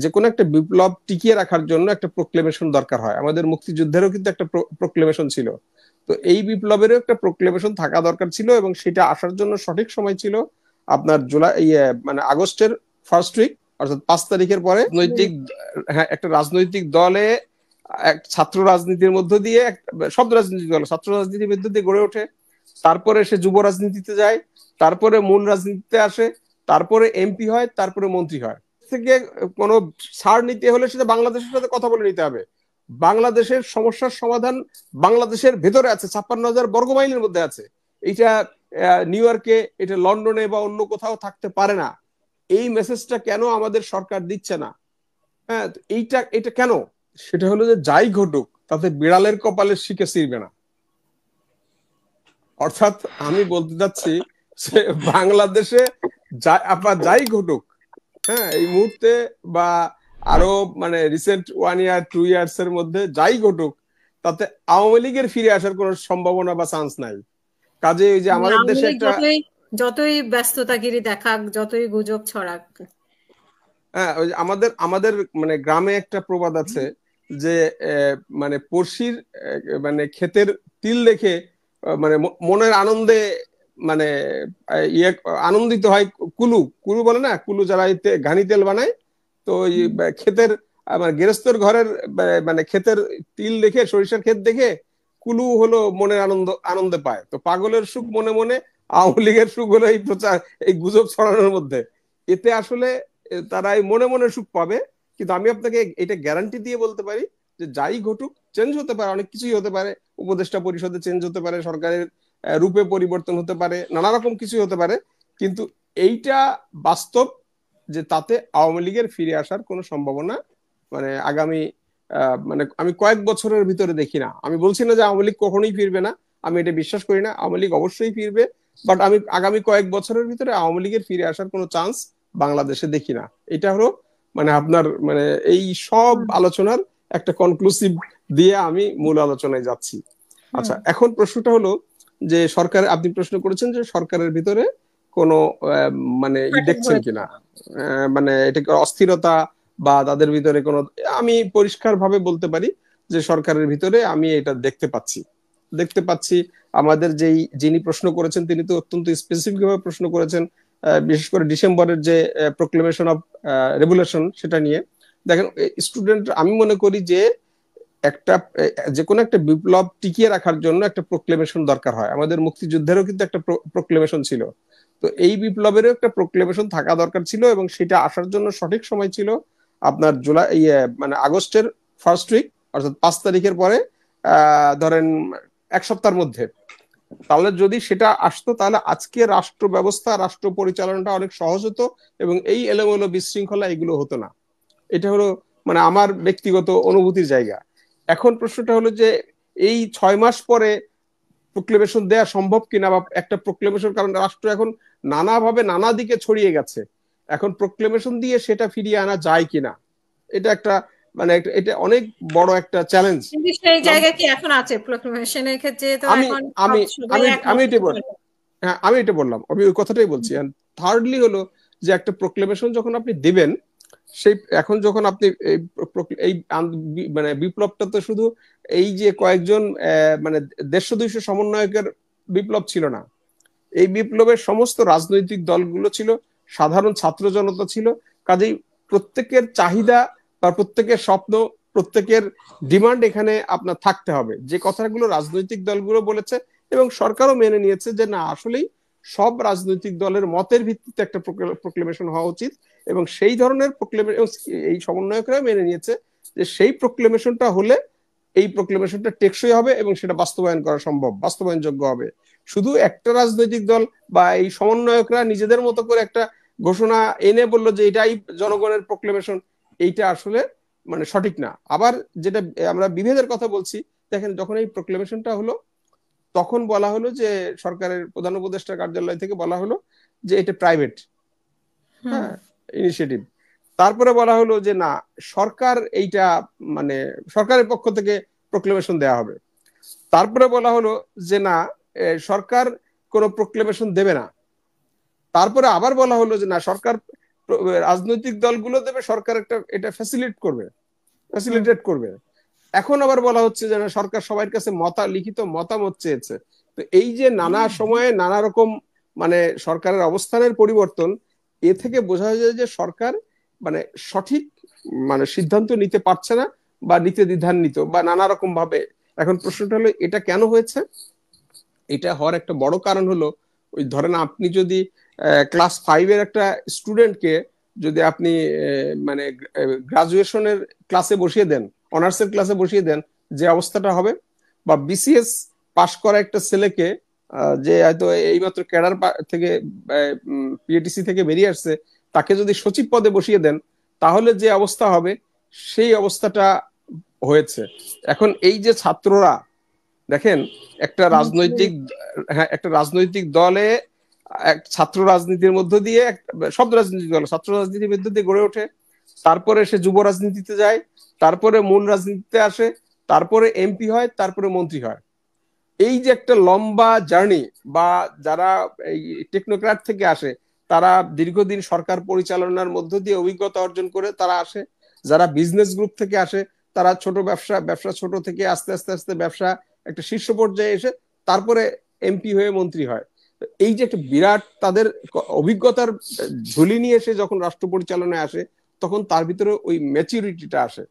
যে কোনো একটা বিপ্লব টিকিয়ে রাখার জন্য একটা প্রোক্লেমেশন দরকার হয়। আমাদের মুক্তিযুদ্ধেরও কিন্তু একটা প্রোক্লেমেশন ছিল। তো এই বিপ্লবেরও একটা প্রোক্লেমেশন থাকা দরকার ছিল, এবং সেটা আসার জন্য সঠিক সময় ছিল আপনার জুলাই মানে আগস্টের ফার্স্ট উইক, অর্থাৎ 5 তারিখের পরে। রাজনৈতিক, হ্যাঁ, একটা রাজনৈতিক দলে এক ছাত্র রাজনীতির মধ্য দিয়ে শব্দ রাজনীতি দল ছাত্র রাজনীতির মধ্য দিয়ে গড়ে ওঠে, তারপরে সে যুব রাজনীতিতে যায়, তারপরে মূল রাজনীতিতে আসে, তারপরে এমপি হয়, তারপরে মন্ত্রী হয়। থেকে কোনো ছাড় নিতে হলে সেটা বাংলাদেশের সাথে কথা বলে নিতে হবে। বাংলাদেশের সমস্যার সমাধান বাংলাদেশের ভেতরে আছে, 56,000 বর্গ মাইলের মধ্যে আছে। এটা নিউ ইয়র্কে, এটা লন্ডনে বা অন্য কোথাও থাকতে পারে না। এই মেসেজটা কেন আমাদের সরকার দিচ্ছে না? হ্যাঁ, এটা কেন? সেটা হলো যে যাই ঘটুক তাতে বিড়ালের কপালের শিকে ছিঁড়বে না। অর্থাৎ আমি বলতে চাচ্ছি যে বাংলাদেশে আপনার যাই ঘটুক, হ্যাঁ, এই মুহূর্তে বা আরো মানে রিসেন্ট 1 ইয়ার 2 ইয়ার্স এর মধ্যে যাই ঘটুক, তাতে আওয়ামী লীগের ফিরে আসার কোনো সম্ভাবনা বা চান্স নাই। কাজে এই যে আমাদের আওয়ামী দেশে লীগ একটা, যতই যতই ব্যস্ততাগিরি দেখাক, যতই গুজব ছড়াক। হ্যাঁ, ওই যে আমাদের আমাদের মানে গ্রামে একটা প্রবাদ আছে যে মানে পড়শির মানে ক্ষেতের তিল দেখে মানে মনের আনন্দে মানে ইয়ে আনন্দিত হয় কুলু। কুলু বলে না, কুলু যারা ঘানি তেল বানায়। তো ওই ক্ষেতের মানে গৃহস্থর ঘরের মানে ক্ষেতের তিল দেখে, সরিষার ক্ষেত দেখে কুলু হলো মনের আনন্দে পায়। তো পাগলের সুখ মনে মনে, আওয়ামী লীগের সুখ হলো এই প্রচার, এই গুজব ছড়ানোর মধ্যে। এতে আসলে তারা এই মনে মনে সুখ পাবে। কিন্তু আমি আপনাকে এটা গ্যারান্টি দিয়ে বলতে পারি যে যাই ঘটুক, চেঞ্জ হতে পারে, অনেক কিছুই হতে পারে। উপদেষ্টা পরিষদে চেঞ্জ হতে পারে, সরকারের রূপে পরিবর্তন হতে পারে, নানা রকম কিছু হতে পারে, কিন্তু এইটা বাস্তব যে তাতে আওয়ামী লীগের ফিরে আসার কোনো সম্ভাবনা মানে আগামী মানে আমি কয়েক বছরের ভিতরে দেখি না। আমি বলছি না যে আওয়ামী লীগ কখনোই ফিরবে না, আমি এটা বিশ্বাস করি না, আওয়ামী লীগ অবশ্যই ফিরবে। বাট আমি আগামী কয়েক বছরের ভিতরে আওয়ামী লীগের ফিরে আসার কোনো চান্স বাংলাদেশে দেখি না। এটা হলো মানে আপনার মানে এই সব হুম। আলোচনার একটা কনক্লুসিভ দিয়ে আমি মূল আলোচনায় যাচ্ছি। হুম। আচ্ছা, এখন প্রশ্নটা হলো যে সরকার, আপনি প্রশ্ন করেছেন যে সরকারের ভিতরে কোনো মানে সঠিক দেখছেন হয়েছে। কিনা, মানে এটা অস্থিরতা বা তাদের ভিতরে কোনো, আমি পরিষ্কার ভাবে বলতে পারি যে সরকারের ভিতরে আমি এটা দেখতে পাচ্ছি। আমাদের যিনি প্রশ্ন করেছেন তিনি তো অত্যন্ত স্পেসিফিক ভাবে প্রশ্ন করেছেন, বিশেষ করে ডিসেম্বরের যে প্রোক্লেমেশন অফ রেগুলেশন সেটা নিয়ে। দেখেন, স্টুডেন্ট, আমি মনে করি যে একটা যে কোনো একটা বিপ্লব টিকিয়ে রাখার জন্য একটা প্রোক্লেমেশন দরকার হয়। আমাদের মুক্তিযুদ্ধেরও কিন্তু একটা প্রোক্লেমেশন ছিল। তো এই বিপ্লবেরও একটা প্রোক্লেমেশন থাকা দরকার ছিল, এবং সেটা আসার জন্য সঠিক সময় ছিল আপনার জুলাই মানে আগস্টের ফার্স্ট উইক, অর্থাৎ 5 তারিখের পরে, ধরেন 1 সপ্তাহের মধ্যে। তাহলে যদি সেটা আসতো তাহলে আজকে রাষ্ট্র ব্যবস্থা, রাষ্ট্র পরিচালনাটা অনেক সহজ হতো, এবং এই এলোমেলো বিশৃঙ্খলা এগুলো হতো না। এটা হলো মানে আমার ব্যক্তিগত অনুভূতির জায়গা। এখন প্রশ্নটা হলো যে এই 6 মাস পরে প্রোক্লেমেশন দেওয়া সম্ভব কিনা, বা একটা প্রোক্লেমেশন, কারণ রাষ্ট্র এখন নানাভাবে নানা দিকে ছড়িয়ে গেছে, এখন প্রোক্লেমেশন দিয়ে সেটা ফিরিয়ে আনা যায় কিনা, এটা একটা মানে এটা অনেক বড় একটা চ্যালেঞ্জ। কিন্তু সেই জায়গা কি এখন আছে? প্রোক্লেমেশনের ক্ষেত্রে তো আমি এখন আমি সবাই আমি একমত আমি এটা হতে পারে। হ্যাঁ, আমি এটা বললাম, আমি ওই কথাটাই বলছি। থার্ডলি হলো যে একটা প্রোক্লেমেশন যখন আপনি দিবেন, সেই এখন যখন আপনি এই মানে বিপ্লবটা তো শুধু এই যে কয়েকজন মানে 150-200 সমন্বয়কের বিপ্লব ছিল না। এই বিপ্লবের সমস্ত রাজনৈতিক দলগুলো ছিল, সাধারণ ছাত্র জনতা ছিল। কাজেই প্রত্যেকের চাহিদা বা প্রত্যেকের স্বপ্ন, প্রত্যেকের ডিমান্ড এখানে আপনার থাকতে হবে। যে কথাগুলো রাজনৈতিক দলগুলো বলেছে এবং সরকারও মেনে নিয়েছে যে না, আসলেই সব রাজনৈতিক দলের মতের ভিত্তিতে একটা প্রোক্লেমেশন হওয়া উচিত, এবং সেই ধরনের প্রোক্লেমেশন এই সমন্বয়করা মেনে নিয়েছে যে সেই প্রোক্লেমেশনটা হলে এই প্রোক্লেমেশনটা টেকসই হবে এবং সেটা বাস্তবায়ন করা সম্ভব, বাস্তবায়নযোগ্য হবে। শুধু একটা রাজনৈতিক দল বা এই সমন্বয়করা নিজেদের মতো করে একটা ঘোষণা এনে বললো যে এটাই জনগণের প্রোক্লেমেশন, এইটা আসলে মানে সঠিক না। আবার যেটা আমরা বিভেদের কথা বলছি, দেখেন যখন এই প্রোক্লেমেশনটা হলো তখন বলা হলো যে সরকারের প্রধান উপদেষ্টার কার্যালয় থেকে বলা হলো যে এটা প্রাইভেট, হুম। হ্যাঁ, ইনিশিয়েটিভ। তারপরে বলা হলো যে না, সরকার এইটা মানে সরকারের পক্ষ থেকে প্রোক্লেমেশন দেওয়া হবে। তারপরে বলা হলো যে না, সরকার কোনো প্রোক্লেমেশন দেবে না। তারপরে আবার বলা হলো যে না, সরকার রাজনৈতিক দলগুলো দেবে, সরকার একটা এটা ফ্যাসিলিটেট করবে। এখন আবার বলা হচ্ছে যে না, সরকার সবার কাছে লিখিত মতামত চেয়েছে। তো এই যে নানা সময়ে নানা রকম মানে সরকারের অবস্থানের পরিবর্তন, এ থেকে বোঝা যায় যে সরকার মানে সঠিক মানে সিদ্ধান্ত নিতে পারছে না, বা নিতে দ্বিধান্বিত, বা নানা রকম ভাবে। এখন প্রশ্নটা হলো এটা কেন হয়েছে। এটা হওয়ার একটা বড় কারণ হলো, ওই ধরেন আপনি যদি ক্লাস 5-এর একটা স্টুডেন্টকে যদি আপনি মানে গ্রাজুয়েশনের ক্লাসে বসিয়ে দেন, অনার্সের ক্লাসে বসিয়ে দেন, যে অবস্থাটা হবে, বা বিসিএস পাশ করা একটা ছেলেকে যে হয়তো এইমাত্র ক্যাডার থেকে পিএটিসি থেকে বেরিয়ে আসছে, তাকে যদি সচিব পদে বসিয়ে দেন, তাহলে যে অবস্থা হবে সেই অবস্থাটা হয়েছে। এখন এই যে ছাত্ররা দেখেন, একটা রাজনৈতিক একটা রাজনৈতিক দলে এক ছাত্র রাজনীতির মধ্য দিয়ে, সব রাজনৈতিক দল ছাত্র রাজনীতির মধ্য দিয়ে গড়ে ওঠে, তারপরে সে যুব রাজনীতিতে যায়, তারপরে মূল রাজনীতিতে আসে, তারপরে এমপি হয়, তারপরে মন্ত্রী হয়। এই যে একটা লম্বা জার্নি, বা যারা এই টেকনোক্র্যাট থেকে আসে, তারা দীর্ঘদিন সরকার পরিচালনার মধ্য দিয়ে অভিজ্ঞতা অর্জন করে তারা আসে। যারা বিজনেস গ্রুপ থেকে আসে, তারা ছোট ব্যবসা ছোট থেকে আস্তে আস্তে আস্তে ব্যবসা একটা শীর্ষ পর্যায়ে এসে তারপরে এমপি হয়ে মন্ত্রী হয়। এই যে একটা বিরাট তাদের অভিজ্ঞতার ঝুলি নিয়ে এসে যখন রাষ্ট্র পরিচালনায় আসে, তখন তার ভিতরে ওই ম্যাচুরিটিটা আসে।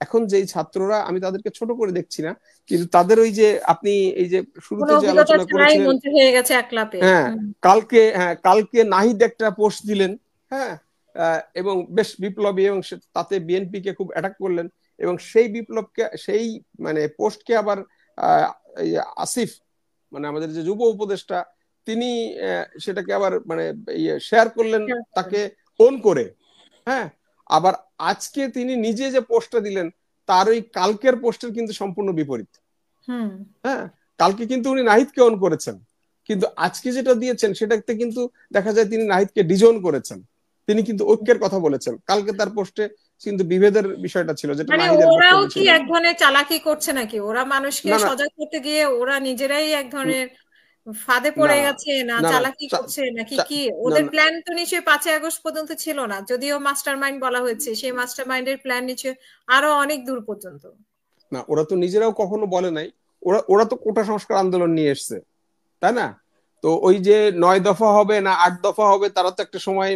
এখন যেই ছাত্ররা, আমি তাদেরকে ছোট করে দেখছি না, কিন্তু তাদের ওই যে আপনি এই যে শুরুতে যে আলোচনা করেছিলেন, মন্ত্রী হয়ে গেছে একলাপে। কালকে নাহিদ একটা পোস্ট দিলেন, হ্যাঁ, এবং বেশ বিপ্লবী, এবং তাতে বিএনপি কে খুব অ্যাটাক করলেন, এবং সেই বিপ্লবকে, সেই মানে পোস্টকে আবার আসিফ, মানে আমাদের যে যুব উপদেষ্টা, তিনি সেটাকে আবার মানে শেয়ার করলেন, তাকে ফোন করে। হ্যাঁ, আবার আজকে তিনি নিজে যে পোস্টটা দিলেন, তার ওই কালকের পোস্টের কিন্তু সম্পূর্ণ বিপরীত। হ্যাঁ, কালকে কিন্তু উনি নাহিদকে অন করেছেন, কিন্তু আজকে যেটা দিয়েছেন সেটাতে কিন্তু দেখা যায় তিনি নাহিদকে ডিজোন করেছেন। তিনি কিন্তু ঐক্যের কথা বলেছেন। কালকে তার পোস্টে কিন্তু বিভেদের বিষয়টা ছিল, যেটা মানে নাহিদের ওরাও বক্তব্য কি ছিল। এক ধরনের চালাকি করছে নাকি? ওরা মানুষকে না না সজাগ করতে গিয়ে ওরা নিজেরাই এক উম, ধরনের ফাঁদে না পড়ে গেছে, না না না চালাকি করছে নাকি চা- কি? না ওদের না প্ল্যান তো নিশ্চয়ই 5ই আগস্ট পর্যন্ত ছিল না, যদিও মাস্টার মাইন্ড বলা হয়েছে, সেই মাস্টার মাইন্ডের প্ল্যান নিশ্চয়ই আরো অনেক দূর পর্যন্ত। না, ওরা তো নিজেরাও কখনো বলে নাই। ওরা ওরা তো কোটা সংস্কার আন্দোলন নিয়ে এসছে, তাই না? তো ওই যে 9 দফা হবে না 8 দফা হবে, তারা তো একটা সময়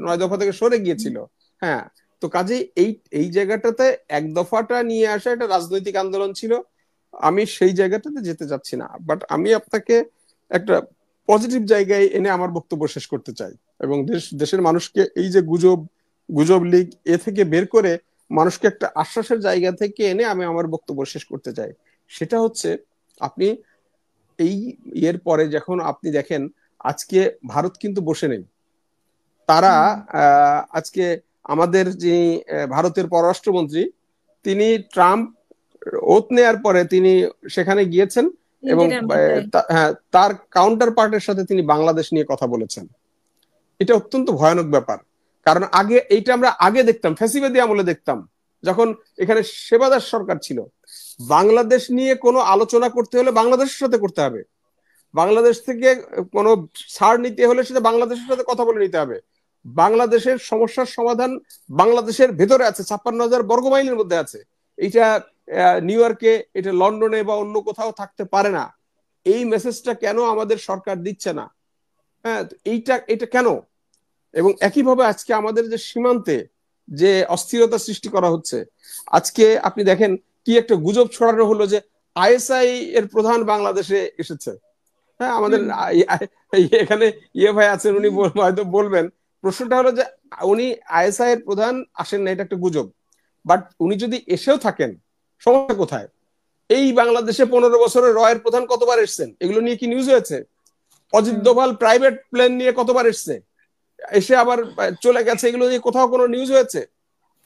9 দফা থেকে সরে গিয়েছিল। হ্যাঁ, তো কাজেই এই এই জায়গাটাতে 1 দফাটা নিয়ে আসা একটা রাজনৈতিক আন্দোলন ছিল। আমি সেই জায়গাটাতে যেতে চাচ্ছি না, বাট আমি আপনাকে একটা পজিটিভ জায়গায় এনে আমার বক্তব্য শেষ করতে চাই, এবং দেশের মানুষকে এই যে গুজব গুজব লীগ এ থেকে বের করে মানুষকে একটা আশ্বাসের জায়গা থেকে এনে আমি আমার বক্তব্য শেষ করতে চাই। সেটা হচ্ছে, আপনি এই এর পরে যখন আপনি দেখেন, আজকে ভারত কিন্তু বসে নেই। তারা আজকে আমাদের যে ভারতের পররাষ্ট্রমন্ত্রী, তিনি ট্রাম্প ওথ নেয়ার পরে তিনি সেখানে গিয়েছেন, এবং হ্যাঁ, তার কাউন্টার পার্টের সাথে তিনি বাংলাদেশ নিয়ে কথা বলেছেন। এটা অত্যন্ত ভয়ানক ব্যাপার। কারণ এইটা আমরা আগে দেখতাম, ফ্যাসিবাদী আমলে দেখতাম, যখন এখানে সেবাদার সরকার ছিল। বাংলাদেশ নিয়ে কোনো আলোচনা করতে হলে বাংলাদেশের সাথে করতে হবে, বাংলাদেশ থেকে কোনো ছাড় নিতে হলে সেটা বাংলাদেশের সাথে কথা বলে নিতে হবে। বাংলাদেশের সমস্যার সমাধান বাংলাদেশের ভেতরে আছে, 56,000 বর্গ মাইলের মধ্যে আছে। এটা নিউ ইয়র্কে, এটা লন্ডনে বা অন্য কোথাও থাকতে পারে না। এই মেসেজটা কেন আমাদের সরকার দিচ্ছে না? হ্যাঁ, এটা কেন? এবং একইভাবে আজকে আমাদের যে সীমান্তে যে অস্থিরতা সৃষ্টি করা হচ্ছে, আজকে আপনি দেখেন কি একটা গুজব ছড়ানো হলো যে আইএসআই এর প্রধান বাংলাদেশে এসেছে। হ্যাঁ, আমাদের এখানে ভাই আছেন, উনি হয়তো বলবেন। প্রশ্নটা হলো যে উনি আইএসআই এর প্রধান আসেন না, এটা একটা গুজব। বাট উনি যদি এসেও থাকেন, সমস্যা কোথায়? এই বাংলাদেশে 15 বছরে রয়ের প্রধান কতবার এসছেন? এগুলো নিয়ে কি নিউজ হয়েছে? অজিত দোভাল প্রাইভেট প্লেন নিয়ে কতবার এসছে, এসে আবার চলে গেছে, এগুলো নিয়ে কোথাও কোনো নিউজ হয়েছে?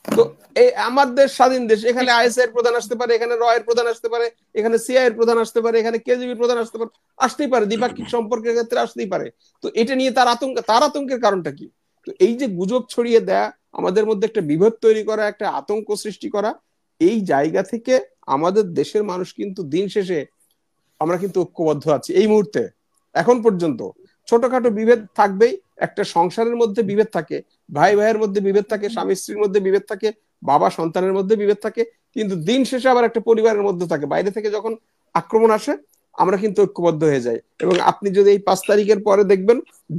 তো এই আমাদের স্বাধীন দেশ, এখানে আইএসআই এর প্রধান আসতে পারে, এখানে রয়ের প্রধান আসতে পারে, এখানে সিআই এর প্রধান আসতে পারে, এখানে কেজিবির প্রধান আসতে পারে, আসতেই পারে, দ্বিপাক্ষিক সম্পর্কের ক্ষেত্রে আসতেই পারে। তো এটা নিয়ে তার আতঙ্কের কারণটা কি? তো এই যে গুজব ছড়িয়ে দেয়া, আমাদের মধ্যে একটা বিভেদ তৈরি করা, একটা আতঙ্ক সৃষ্টি করা, এই জায়গা থেকে আমাদের দেশের মানুষ কিন্তু দিন শেষে আমরা কিন্তু ঐক্যবদ্ধ আছি এই মুহূর্তে। এখন পর্যন্ত ছোটখাটো বিভেদ থাকবেই, একটা সংসারের মধ্যে বিভেদ থাকে, ভাই ভাইয়ের মধ্যে বিভেদ থাকে, স্বামী স্ত্রীর মধ্যে বিভেদ থাকে, বাবা সন্তানের মধ্যে বিভেদ থাকে, কিন্তু দিন শেষে আবার একটা পরিবারের মধ্যে থাকে। বাইরে থেকে যখন আক্রমণ আসে আমরা কিন্তু ঐক্যবদ্ধ হয়ে যাই। এবং আপনি যদি এই 5 তারিখের পরে দেখবেন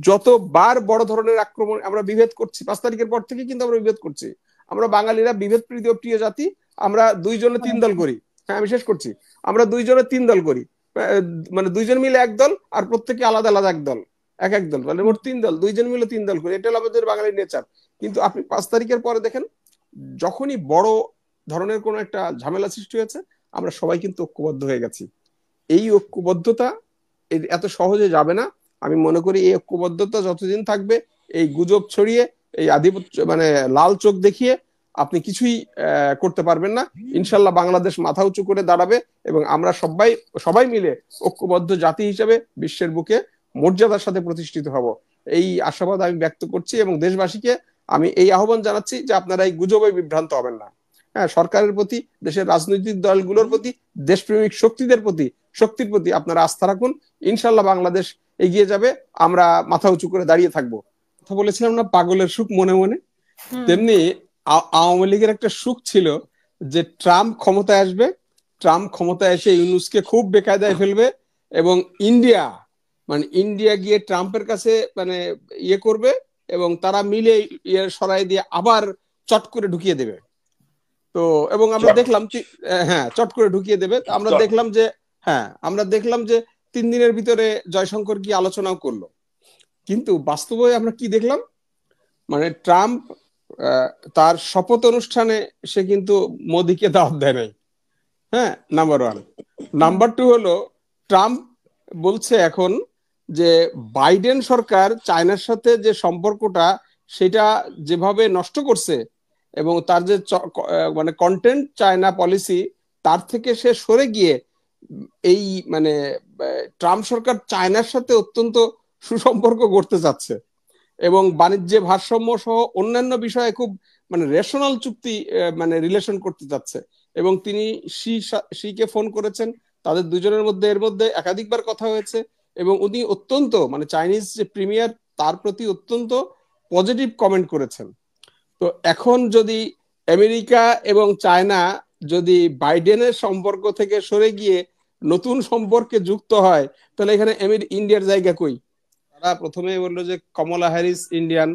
যতবার বড় ধরনের আক্রমণ আমরা বিভেদ করছি, 5 তারিখের পর থেকে কিন্তু আমরা বিভেদ করছি। আমরা বাঙালিরা বিভেদ প্রিয় জাতি, আমরা 2 জনে 3 দল করি। হ্যাঁ, আমি শেষ করছি। আমরা 2 জনে 3 দল করি, মানে 2 জন মিলে এক দল আর প্রত্যেকে আলাদা আলাদা এক দল, এক দল, মানে মোট 3 দল, 2 জন মিলে 3 দল করি। এটা হলো আমাদের বাঙালির নেচার। কিন্তু আপনি 5 তারিখের পরে দেখেন যখনই বড় ধরনের কোনো একটা ঝামেলা সৃষ্টি হয়েছে আমরা সবাই কিন্তু ঐক্যবদ্ধ হয়ে গেছি। এই ঐক্যবদ্ধতা এত সহজে যাবে না। আমি মনে করি এই ঐক্যবদ্ধতা যতদিন থাকবে, এই গুজব ছড়িয়ে, এই আধিপত্য মানে লাল চোখ দেখিয়ে আপনি কিছুই করতে পারবেন না। ইনশাল্লাহ বাংলাদেশ মাথা উঁচু করে দাঁড়াবে এবং আমরা সবাই মিলে ঐক্যবদ্ধ জাতি হিসেবে বিশ্বের বুকে মর্যাদার সাথে প্রতিষ্ঠিত হব, এই আশাবাদ আমি ব্যক্ত করছি। এবং দেশবাসীকে আমি এই আহ্বান জানাচ্ছি যে আপনারা এই গুজবে বিভ্রান্ত হবেন না। হ্যাঁ, সরকারের প্রতি, দেশের রাজনৈতিক দলগুলোর প্রতি, দেশপ্রেমিক শক্তির প্রতি আপনারা আস্থা রাখুন। ইনশাল্লাহ বাংলাদেশ এগিয়ে যাবে, আমরা মাথা উঁচু করে দাঁড়িয়ে থাকবো। কথা বলেছিলাম না পাগলের সুখ মনে মনে, তেমনি আওয়ামী লীগের একটা সুখ ছিল যে ট্রাম্প ক্ষমতায় আসবে, ট্রাম্প ক্ষমতায় এসে ইউনূসকে খুব বেকায়দায় ফেলবে এবং ইন্ডিয়া গিয়ে ট্রাম্পের কাছে মানে ইয়ে করবে এবং তারা মিলে ইয়ে সরাই দিয়ে আবার চট করে ঢুকিয়ে দেবে। তো এবং আমরা দেখলাম, হ্যাঁ, চট করে ঢুকিয়ে দেবে। আমরা দেখলাম যে 3 দিনের ভিতরে জয়শঙ্কর কি আলোচনাও করলো। কিন্তু বাস্তবে আমরা কি দেখলাম, মানে ট্রাম্প তার শপথ অনুষ্ঠানে সে কিন্তু মোদিকে দাওয়াত দেয় নাই। হ্যাঁ, নাম্বার 1। নাম্বার 2 হলো ট্রাম্প বলছে এখন যে বাইডেন সরকার চায়নার সাথে যে সম্পর্কটা সেটা যেভাবে নষ্ট করছে এবং তার যে মানে কন্টেন্ট চায়না পলিসি, তার থেকে সে সরে গিয়ে এই মানে ট্রাম্প সরকার চায়নার সাথে অত্যন্ত সুসম্পর্ক গড়তে চাচ্ছে এবং বাণিজ্যে ভারসাম্য সহ অন্যান্য বিষয়ে খুব মানে রেশনাল চুক্তি মানে রিলেশন করতে চাচ্ছে। এবং তিনি শিকে ফোন করেছেন, তাদের 2 জনের মধ্যে এর মধ্যে একাধিকবার কথা হয়েছে এবং উনি অত্যন্ত মানে চাইনিজ যে প্রিমিয়ার তার প্রতি অত্যন্ত পজিটিভ কমেন্ট করেছেন। তো এখন যদি আমেরিকা এবং চায়না যদি বাইডেনের সম্পর্ক থেকে সরে গিয়ে নতুন সম্পর্কে যুক্ত হয় তাহলে এখানে ইন্ডিয়ার জায়গা কই? তারা প্রথমে বললো যে কমলা হ্যারিস ইন্ডিয়ান,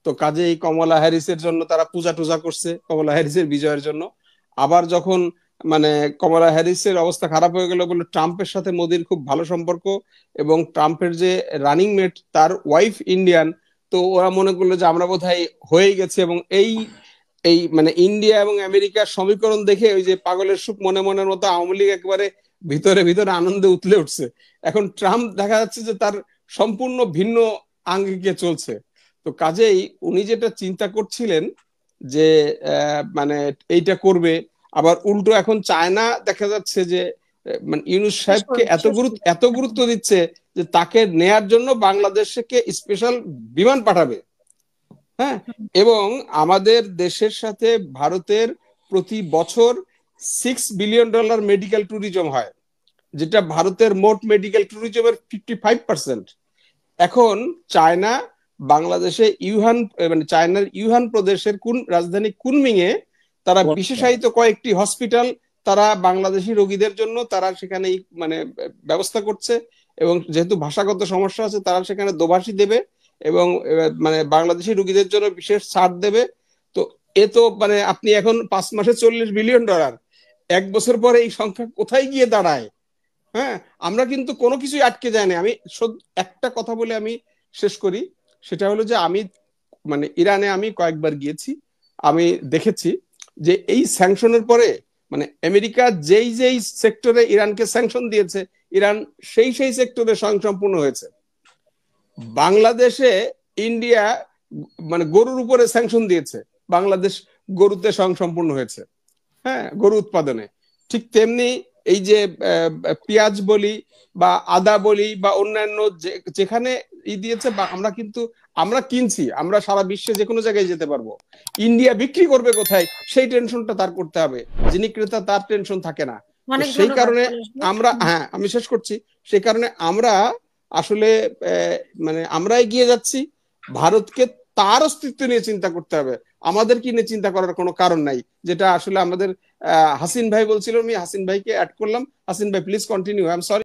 তো কাজেই কমলা হ্যারিসের জন্য তারা পূজা টুজা করছে কমলা হ্যারিসের বিজয়ের জন্য। আবার যখন মানে কমলা হ্যারিসের অবস্থা খারাপ হয়ে গেল, বললো ট্রাম্পের সাথে মোদির খুব ভালো সম্পর্ক এবং ট্রাম্পের যে রানিং মেট তার ওয়াইফ ইন্ডিয়ান, তো ওরা মনে করলো যে আমরা বোধহয় হয়ে গেছে। এবং এই এই মানে ইন্ডিয়া এবং আমেরিকার সমীকরণ দেখে ওই যে পাগলের সুখ মনে মনের মতো আওয়ামী লীগ একেবারে ভিতরে ভিতরে আনন্দে উতলে উঠছে। এখন ট্রাম্প দেখা যাচ্ছে যে তার সম্পূর্ণ ভিন্ন আঙ্গিকে চলছে। তো কাজেই উনি যেটা চিন্তা করছিলেন যে মানে এইটা করবে, আবার উল্টো এখন চায়না দেখা যাচ্ছে যে মানে ইউনূস সাহেবকে এত গুরুত্ব দিচ্ছে যে তাকে নেয়ার জন্য বাংলাদেশকে স্পেশাল বিমান পাঠাবে। হ্যাঁ, এবং আমাদের দেশের সাথে ভারতের প্রতি বছর $6 বিলিয়ন মেডিকেল ট্যুরিজম হয়, যেটা ভারতের মোট মেডিকেল ট্যুরিজমের 55%। এখন চায়না বাংলাদেশে মানে চায়নার ইউহান প্রদেশের রাজধানী কুনমিং এ তারা বিশেষায়িত কয়েকটি হসপিটাল তারা বাংলাদেশি রোগীদের জন্য তারা সেখানে মানে ব্যবস্থা করছে এবং যেহেতু ভাষাগত সমস্যা আছে তারা সেখানে দোভাষী দেবে এবং মানে বাংলাদেশি রোগীদের জন্য বিশেষ ছাড় দেবে। তো এ তো মানে আপনি এখন 5 মাসে $40 বিলিয়ন, 1 বছর পরে এই সংখ্যা কোথায় গিয়ে দাঁড়ায়? হ্যাঁ, আমরা কিন্তু কোনো কিছুই আটকে যায় না। আমি একটা কথা বলে আমি শেষ করি, সেটা হলো যে আমি মানে ইরানে আমি কয়েকবার গিয়েছি, আমি দেখেছি যে এই স্যাংশনের পরে মানে আমেরিকা যেই সেক্টরে ইরানকে স্যাংশন দিয়েছে ইরান সেই সেক্টরে স্বয়ংসম্পূর্ণ হয়েছে। বাংলাদেশে ইন্ডিয়া মানে গরুর উপরে স্যাংশন দিয়েছে, বাংলাদেশ গরুতে স্বয়ংসম্পূর্ণ হয়েছে। হ্যাঁ, গরু উৎপাদনে। ঠিক তেমনি এই যে পেঁয়াজ বলি বা আদা বলি বা অন্যান্য যেখানে দিয়েছে আমরা কিনছি, আমরা সারা বিশ্বে যে কোনো জায়গায় যেতে পারবো। ইন্ডিয়া বিক্রি করবে কোথায় সেই টেনশনটা তার করতে হবে, যিনি ক্রেতা তার টেনশন থাকে না। সেই কারণে আমরা আমি শেষ করছি, সেই কারণে আমরা আসলে মানে আমরা এগিয়ে যাচ্ছি ভারতকে তার অস্তিত্ব নিয়ে চিন্তা করতে হবে, আমাদের কি নিয়ে চিন্তা করার কোনো কারণ নাই। যেটা আসলে আমাদের হাসিন ভাই বলছিল, আমি হাসিন ভাইকে অ্যাড করলাম। হাসিন ভাই please continue, I am sorry.